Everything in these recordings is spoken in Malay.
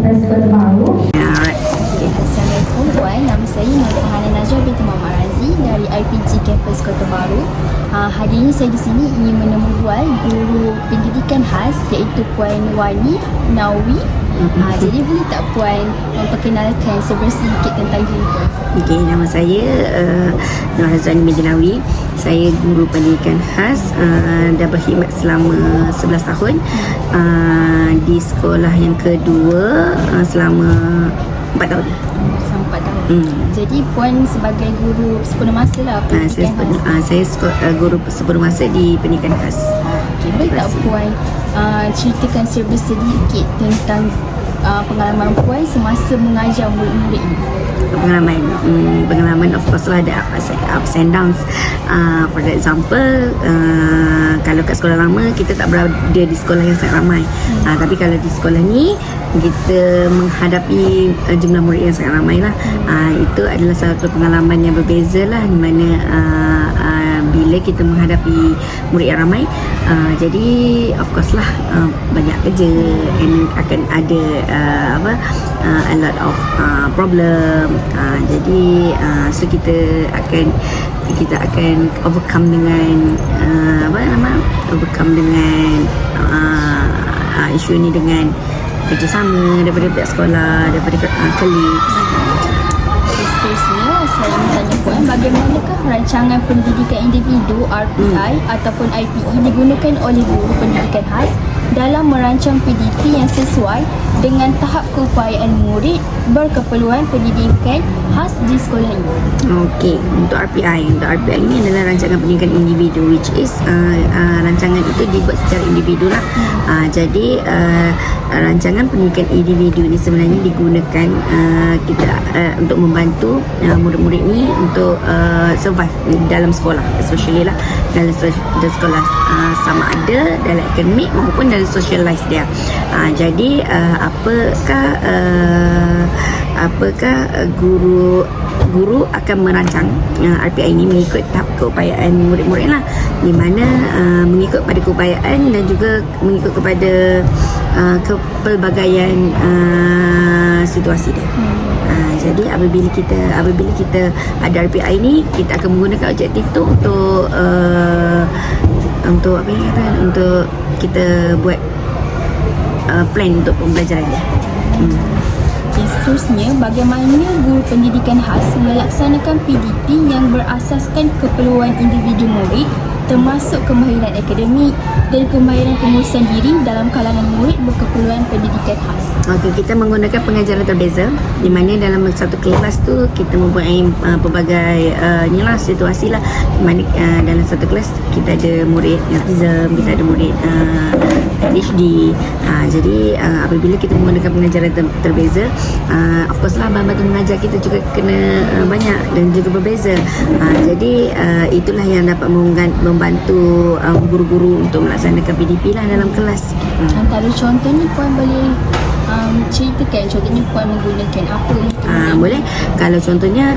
Campus Kota Baru. Alright. Assalamualaikum puan, nama saya Nur Hana Najwa binti Muhammad Razi dari IPG Campus Kota Baru. Hari ini saya di sini ingin menemui guru pendidikan khas iaitu Puan Wani Nawi. Jadi boleh tak puan memperkenalkan sedikit tentang diri puan? Okey, nama saya Nur Hazani Medinawi. Saya guru pendidikan khas, dah berkhidmat selama 11 tahun di sekolah yang kedua selama 4 tahun. Sampai tahun. Jadi puan sebagai guru sepenuh masa lah pendidikan khas. Saya guru sepenuh masa di pendidikan khas. Okay, boleh tak puan ceritakan sedikit tentang pengalaman puan semasa mengajar murid-murid ini? Pengalaman of course lah ada ups and downs. For example, kalau kat sekolah lama kita tak berada di sekolah yang sangat ramai. Tapi kalau di sekolah ni kita menghadapi jumlah murid yang sangat ramai lah. Itu adalah satu pengalaman yang berbeza lah, di mana bila kita menghadapi murid yang ramai, jadi of course lah banyak kerja and akan ada a lot of problem. Jadi so kita akan overcome dengan isu ni dengan kerjasama daripada pihak sekolah, daripada colleagues. Seterusnya, saya bertanya puan, bagaimanakah rancangan pendidikan individu RPI ataupun IPE digunakan oleh guru pendidikan khas dalam merancang PDP yang sesuai dengan tahap keupayaan murid berkeperluan pendidikan khas di sekolah ini? Okey, untuk RPI ini adalah rancangan pendidikan individu, which is rancangan itu dibuat secara individu lah. Jadi rancangan pendidikan individu ini sebenarnya digunakan kita untuk membantu murid-murid ni untuk survive dalam sekolah, especially lah dalam sekolah, sama ada dalam akademik maupun dalam socialize dia. Jadi apakah guru akan merancang RPI ini mengikut tahap keupayaan murid-murid lah, di mana mengikut pada keupayaan dan juga mengikut kepada kepelbagaian situasi dia. Jadi apabila kita ada RPI ini, kita akan menggunakan objektif tu untuk kita buat plan untuk pembelajaran dia. Seterusnya, bagaimana guru pendidikan khas melaksanakan PDP yang berasaskan keperluan individu murid, termasuk kemahiran akademik dan kemahiran pengurusan diri dalam kalangan murid berkeperluan pendidikan khas? Okey, kita menggunakan pengajaran terbeza, di mana dalam satu kelas tu kita mempunyai pelbagai situasi lah, di mana dalam satu kelas kita ada murid autism, kita ada murid ADHD. Jadi apabila kita menggunakan pengajaran terbeza, of course lah bantu mengajar kita juga kena banyak dan juga berbeza. Jadi itulah yang dapat membantu guru-guru untuk melaksanakan PDP lah dalam kelas. Antara contohnya puan boleh ceritakan contohnya puan menggunakan apa untuk boleh. Kalau contohnya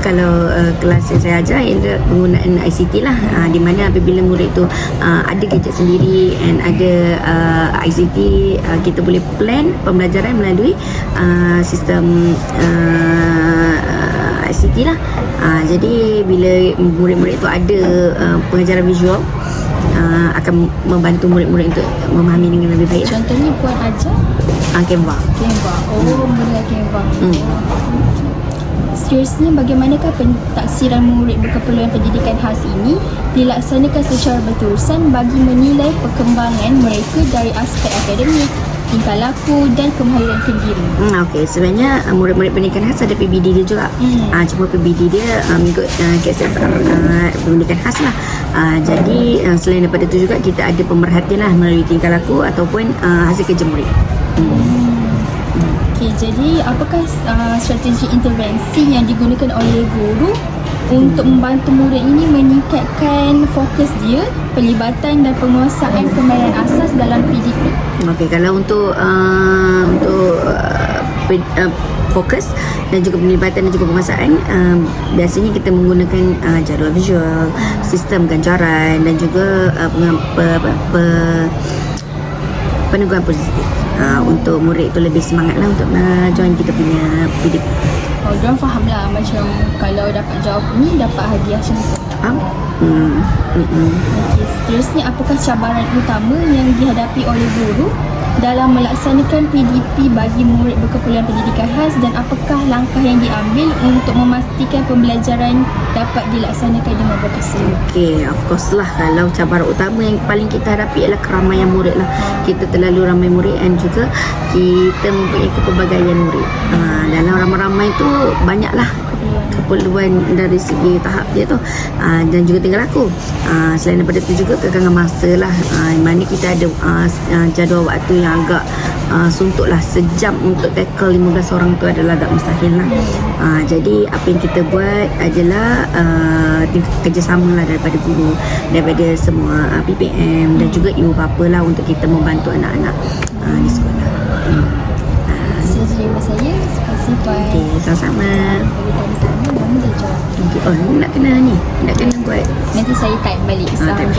kelas yang saya ajar ialah penggunaan ICT lah, di mana apabila murid tu ada gadget sendiri and ada ICT, kita boleh plan pembelajaran melalui sistem ICT lah. Jadi bila murid-murid tu ada pengajaran visual, akan membantu murid-murid untuk memahami dengan lebih baik. Contohnya puan ajar Canva. Menggunakan Canva. Seterusnya, bagaimanakah pentaksiran murid berkeperluan pendidikan khas ini dilaksanakan secara berterusan bagi menilai perkembangan mereka dari aspek akademik, tingkah laku dan kemahiran kendiri? Okey, sebenarnya murid-murid pendidikan khas ada PBD dia juga. Cuma PBD dia mengikut KSSR pendidikan khas lah. Jadi selain daripada itu juga kita ada pemerhatian lah melalui tingkah laku ataupun hasil kerja murid. Okey, jadi apakah strategi intervensi yang digunakan oleh guru untuk membantu murid ini meningkatkan fokus dia, pelibatan dan penguasaan kemahiran asas dalam PDP? Okey, kalau untuk fokus dan juga penglibatan dan juga penguasaan, biasanya kita menggunakan jadual visual, sistem ganjaran dan juga peneguhan positif. untuk murid tu lebih semangat lah untuk join kita punya PDP. Oh, diorang faham lah macam kalau dapat jawab ni dapat hadiah macam tu. Faham? Okey, seterusnya apakah cabaran utama yang dihadapi oleh guru dalam melaksanakan PDP bagi murid berkeperluan pendidikan khas dan apakah langkah yang diambil untuk memastikan pembelajaran dapat dilaksanakan dengan berkesan? Okay, of course lah. Kalau cabaran utama yang paling kita hadapi ialah keramaian murid lah. Kita terlalu ramai murid dan juga kita mempunyai kepelbagaian murid. Dalam ramai-ramai tu banyaklah keperluan dari segi tahap dia tu, dan juga tinggal aku. Selain daripada tu juga kekangan masa lah, mana kita ada jadual waktu yang agak suntuk lah. Sejam untuk tackle 15 orang tu adalah agak mustahil lah. Jadi apa yang kita buat adalah kerjasama lah daripada guru, daripada semua PPM dan juga ibu bapa lah untuk kita membantu anak-anak di sekolah. Saya terima saya. Terima kasih Puan. Okay, sama-sama. Bagi tanya nama dia jawab. Okay. Oh, nak kena ni, nak kena buat Nanti saya type balik. type.